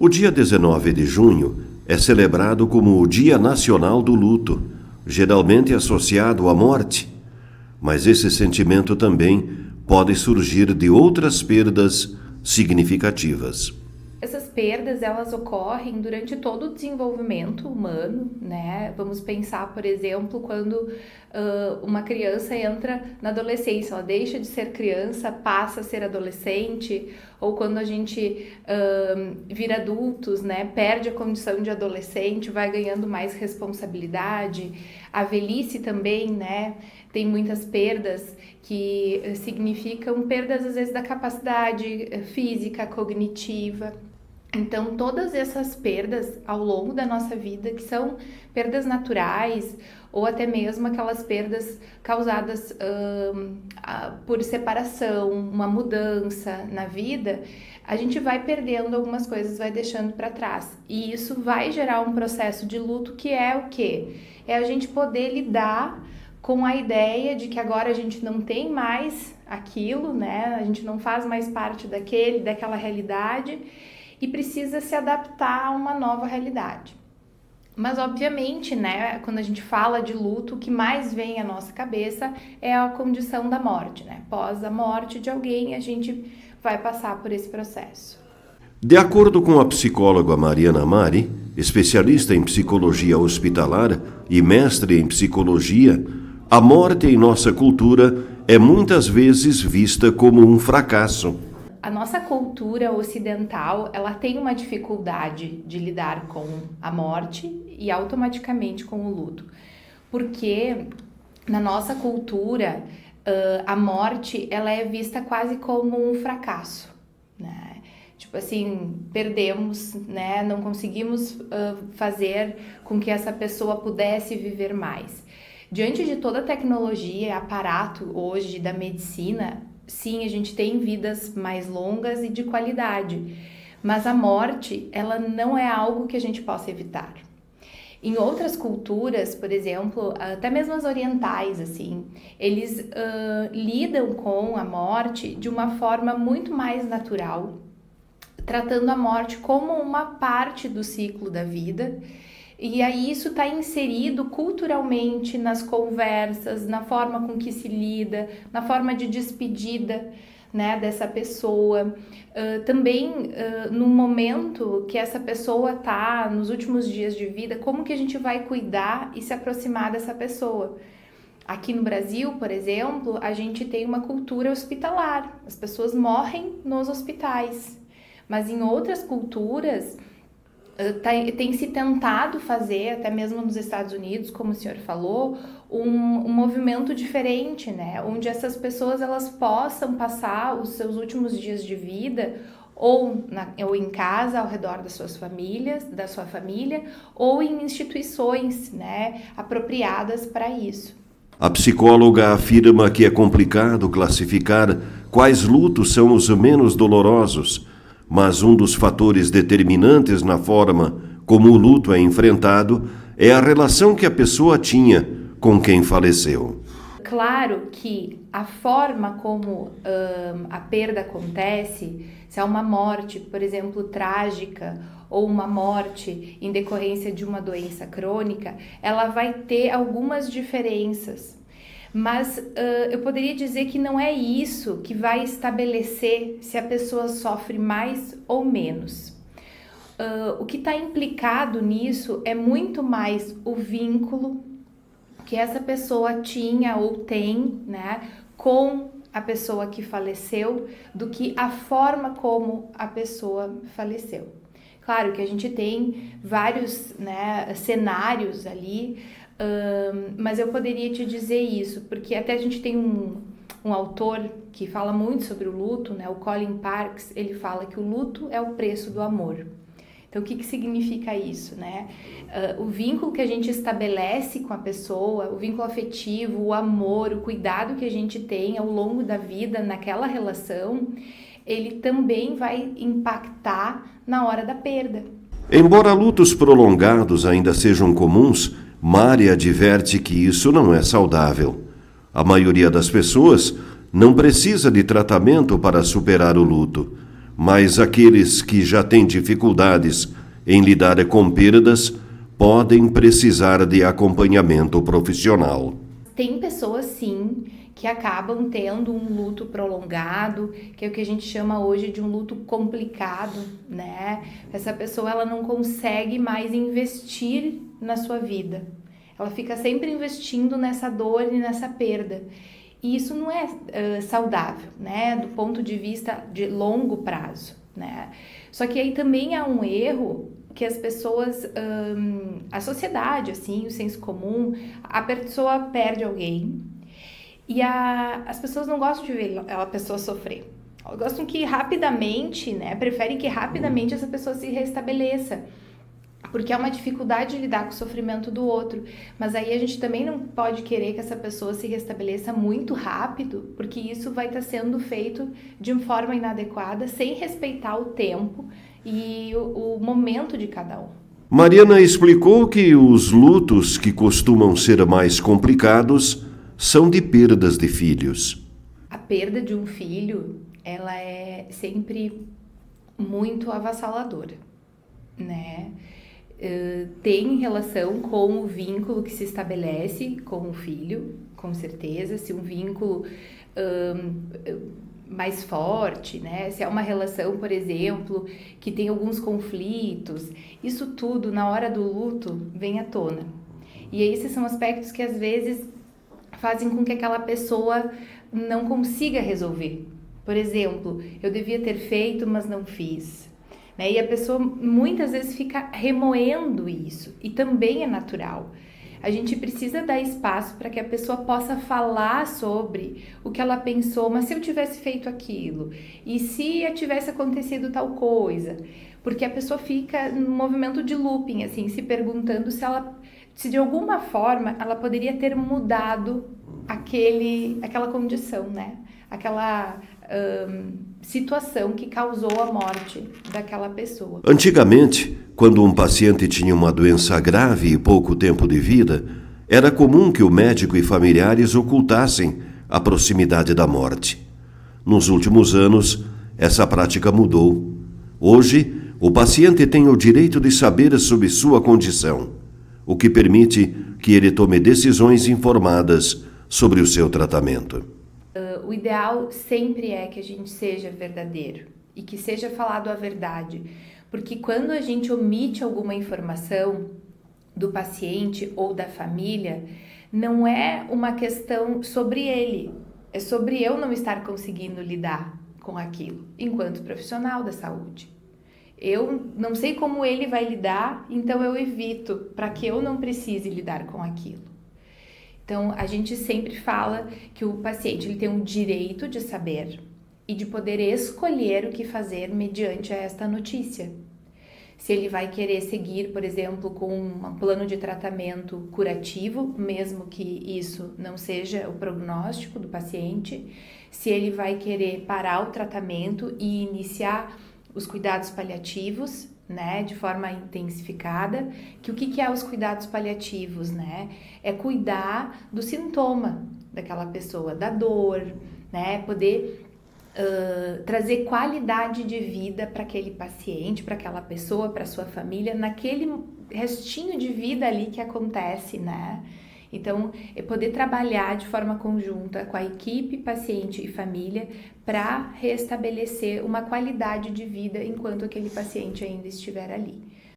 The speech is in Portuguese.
O dia 19 de junho é celebrado como o Dia Nacional do Luto, geralmente associado à morte. Mas esse sentimento também pode surgir de outras perdas significativas. Essas perdas, elas ocorrem durante todo o desenvolvimento humano, né? Vamos pensar, por exemplo, quando uma criança entra na adolescência, ela deixa de ser criança, passa a ser adolescente, ou quando a gente vira adultos, né? Perde a condição de adolescente, vai ganhando mais responsabilidade. A velhice também, né? Tem muitas perdas que significam perdas, às vezes, da capacidade física, cognitiva. Então, todas essas perdas ao longo da nossa vida, que são perdas naturais, ou até mesmo aquelas perdas causadas por separação, uma mudança na vida, a gente vai perdendo algumas coisas, vai deixando para trás. E isso vai gerar um processo de luto que é o quê? É a gente poder lidar com a ideia de que agora a gente não tem mais aquilo, né? A gente não faz mais parte daquela realidade e precisa se adaptar a uma nova realidade. Mas, obviamente, né, quando a gente fala de luto, o que mais vem à nossa cabeça é a condição da morte, né? Após a morte de alguém, a gente vai passar por esse processo. De acordo com a psicóloga Mariana Mari, especialista em psicologia hospitalar e mestre em psicologia, a morte em nossa cultura é muitas vezes vista como um fracasso. A nossa cultura ocidental, ela tem uma dificuldade de lidar com a morte e automaticamente com o luto. Porque na nossa cultura, a morte, ela é vista quase como um fracasso, né? Tipo assim, perdemos, né? Não conseguimos fazer com que essa pessoa pudesse viver mais. Diante de toda a tecnologia e aparato hoje da medicina, sim, a gente tem vidas mais longas e de qualidade, mas a morte, ela não é algo que a gente possa evitar. Em outras culturas, por exemplo, até mesmo as orientais, assim, eles lidam com a morte de uma forma muito mais natural, tratando a morte como uma parte do ciclo da vida. E aí isso está inserido culturalmente nas conversas, na forma com que se lida, na forma de despedida, né, dessa pessoa. Também no momento que essa pessoa está nos últimos dias de vida, como que a gente vai cuidar e se aproximar dessa pessoa? Aqui no Brasil, por exemplo, a gente tem uma cultura hospitalar. As pessoas morrem nos hospitais. Mas em outras culturas tem se tentado fazer, até mesmo nos Estados Unidos, como o senhor falou, um movimento diferente, né? Onde essas pessoas elas possam passar os seus últimos dias de vida ou em casa, ao redor das suas famílias, da sua família, ou em instituições, né, apropriadas para isso. A psicóloga afirma que é complicado classificar quais lutos são os menos dolorosos, mas um dos fatores determinantes na forma como o luto é enfrentado é a relação que a pessoa tinha com quem faleceu. Claro que a forma como a perda acontece, se é uma morte, por exemplo, trágica, ou uma morte em decorrência de uma doença crônica, ela vai ter algumas diferenças. Mas eu poderia dizer que não é isso que vai estabelecer se a pessoa sofre mais ou menos. O que está implicado nisso é muito mais o vínculo que essa pessoa tinha ou tem, né, com a pessoa que faleceu, do que a forma como a pessoa faleceu. Claro que a gente tem vários, né, cenários ali, mas eu poderia te dizer isso, porque até a gente tem um autor que fala muito sobre o luto, né, o Colin Parkes, ele fala que o luto é o preço do amor. Então, o que significa isso, né? O vínculo que a gente estabelece com a pessoa, o vínculo afetivo, o amor, o cuidado que a gente tem ao longo da vida naquela relação, ele também vai impactar na hora da perda. Embora lutos prolongados ainda sejam comuns, Mari adverte que isso não é saudável. A maioria das pessoas não precisa de tratamento para superar o luto, mas aqueles que já têm dificuldades em lidar com perdas podem precisar de acompanhamento profissional. Tem pessoas, sim, que acabam tendo um luto prolongado, que é o que a gente chama hoje de um luto complicado, né? Essa pessoa, ela não consegue mais investir na sua vida. Ela fica sempre investindo nessa dor e nessa perda. E isso não é saudável, né? Do ponto de vista de longo prazo, né? Só que aí também há um erro que as pessoas, a sociedade, assim, o senso comum, a pessoa perde alguém e as pessoas não gostam de ver a pessoa sofrer. Elas gostam que rapidamente, né, preferem que rapidamente essa pessoa se restabeleça, porque é uma dificuldade de lidar com o sofrimento do outro. Mas aí a gente também não pode querer que essa pessoa se restabeleça muito rápido, porque isso vai estar sendo feito de forma inadequada, sem respeitar o tempo e o momento de cada um. Mariana explicou que os lutos que costumam ser mais complicados são de perdas de filhos. A perda de um filho, ela é sempre muito avassaladora, né? Tem relação com o vínculo que se estabelece com o filho, com certeza, se um vínculo mais forte, né? Se é uma relação, por exemplo, que tem alguns conflitos, isso tudo na hora do luto vem à tona. E esses são aspectos que às vezes fazem com que aquela pessoa não consiga resolver. Por exemplo, eu devia ter feito, mas não fiz. E a pessoa muitas vezes fica remoendo isso, e também é natural. A gente precisa dar espaço para que a pessoa possa falar sobre o que ela pensou, mas se eu tivesse feito aquilo, e se tivesse acontecido tal coisa, porque a pessoa fica num movimento de looping, assim, se perguntando se de alguma forma ela poderia ter mudado aquela condição, né? Aquela situação que causou a morte daquela pessoa. Antigamente, quando um paciente tinha uma doença grave e pouco tempo de vida, era comum que o médico e familiares ocultassem a proximidade da morte. Nos últimos anos, essa prática mudou. Hoje, o paciente tem o direito de saber sobre sua condição, o que permite que ele tome decisões informadas sobre o seu tratamento. O ideal sempre é que a gente seja verdadeiro e que seja falado a verdade, porque quando a gente omite alguma informação do paciente ou da família, não é uma questão sobre ele, é sobre eu não estar conseguindo lidar com aquilo enquanto profissional da saúde. Eu não sei como ele vai lidar, então eu evito para que eu não precise lidar com aquilo. Então, a gente sempre fala que o paciente ele tem o direito de saber e de poder escolher o que fazer mediante esta notícia. Se ele vai querer seguir, por exemplo, com um plano de tratamento curativo, mesmo que isso não seja o prognóstico do paciente, se ele vai querer parar o tratamento e iniciar os cuidados paliativos, né, de forma intensificada, que o que é os cuidados paliativos, né? É cuidar do sintoma daquela pessoa, da dor, né? Poder trazer qualidade de vida para aquele paciente, para aquela pessoa, para sua família, naquele restinho de vida ali que acontece, né? Então, é poder trabalhar de forma conjunta com a equipe, paciente e família para restabelecer uma qualidade de vida enquanto aquele paciente ainda estiver ali.